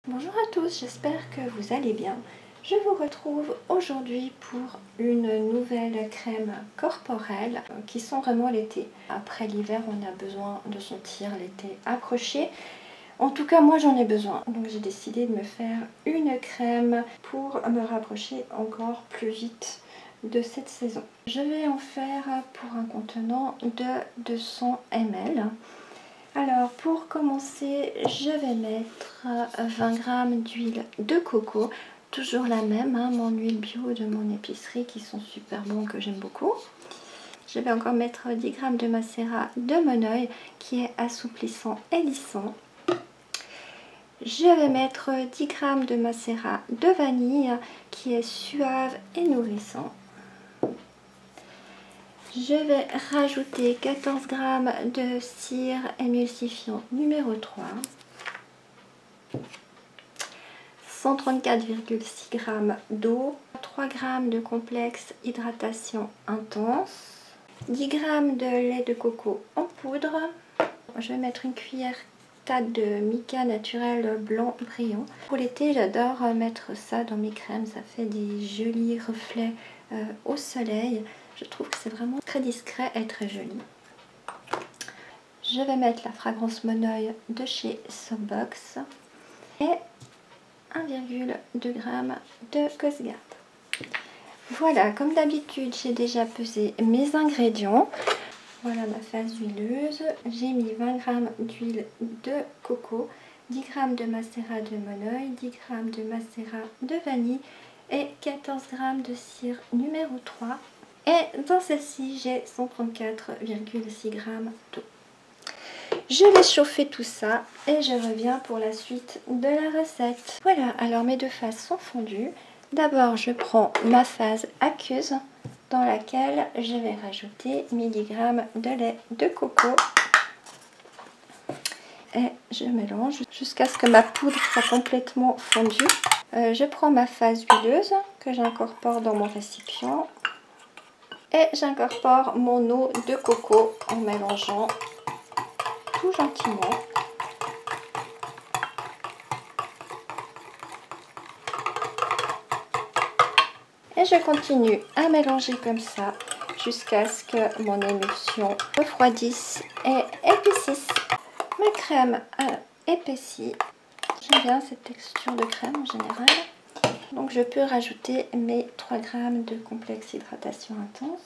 Bonjour à tous, j'espère que vous allez bien. Je vous retrouve aujourd'hui pour une nouvelle crème corporelle qui sent vraiment l'été. Après l'hiver, on a besoin de sentir l'été approcher. En tout cas, moi j'en ai besoin. Donc j'ai décidé de me faire une crème pour me rapprocher encore plus vite de cette saison. Je vais en faire pour un contenant de 200 ml. Alors pour commencer, je vais mettre 20 g d'huile de coco, toujours la même, mon huile bio de mon épicerie qui sont super bons, que j'aime beaucoup. Je vais encore mettre 10 g de macérat de Monoi qui est assouplissant et lissant. Je vais mettre 10 g de macérat de vanille qui est suave et nourrissant. Je vais rajouter 14 g de cire émulsifiant numéro 3, 134,6 g d'eau, 3 g de complexe hydratation intense, 10 g de lait de coco en poudre. Je vais mettre une cuillère tâte de mica naturel blanc brillant. Pour l'été, j'adore mettre ça dans mes crèmes, ça fait des jolis reflets au soleil. Je trouve que c'est vraiment très discret et très joli. Je vais mettre la fragrance Monoi de chez Soapbox et 1,2 g de Cosgarde. Voilà, comme d'habitude, j'ai déjà pesé mes ingrédients. Voilà ma phase huileuse. J'ai mis 20 g d'huile de coco, 10 g de macérat de Monoi, 10 g de macérat de vanille et 14 g de cire numéro 3. Et dans celle-ci, j'ai 134,6 g d'eau. Je vais chauffer tout ça et je reviens pour la suite de la recette. Voilà, alors mes deux phases sont fondues. D'abord, je prends ma phase aqueuse dans laquelle je vais rajouter 1000 g de lait de coco. Et je mélange jusqu'à ce que ma poudre soit complètement fondue. Je prends ma phase huileuse que j'incorpore dans mon récipient. Et j'incorpore mon eau de coco en mélangeant tout gentiment. Et je continue à mélanger comme ça jusqu'à ce que mon émulsion refroidisse et épaississe. Ma crème a épaissi. J'aime bien cette texture de crème en général. Donc je peux rajouter mes 3 g de complexe hydratation intense.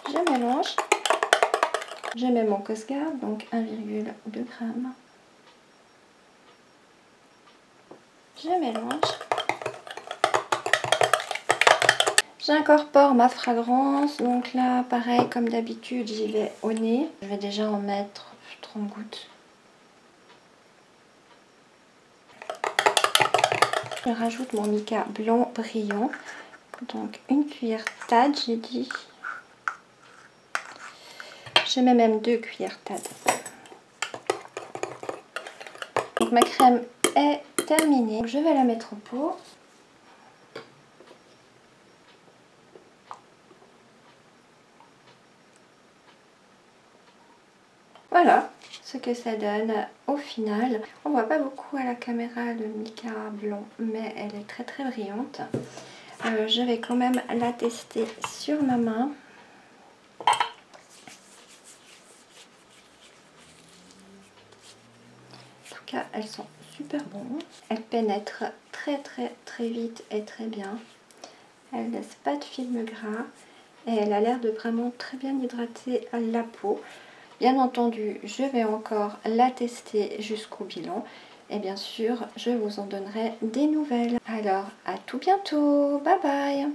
Je mélange. Je mets mon Cosgarde, donc 1,2 g. Je mélange. J'incorpore ma fragrance. Donc là, pareil, comme d'habitude, j'y vais au nez. Je vais déjà en mettre 30 gouttes. Je rajoute mon mica blanc brillant. Donc une cuillère tâte, j'ai dit. Je mets même 2 cuillères tâte. Donc ma crème est terminée. Je vais la mettre au pot. Voilà ce que ça donne au final. On voit pas beaucoup à la caméra le mica blanc, mais elle est très très brillante. Je vais quand même la tester sur ma main. En tout cas, elles sont super bonnes. Elles pénètrent très très très vite et très bien. Elle laisse pas de film gras et elle a l'air de vraiment très bien hydrater la peau. Bien entendu, je vais encore la tester jusqu'au bilan. Et bien sûr, je vous en donnerai des nouvelles. Alors, à tout bientôt. Bye bye.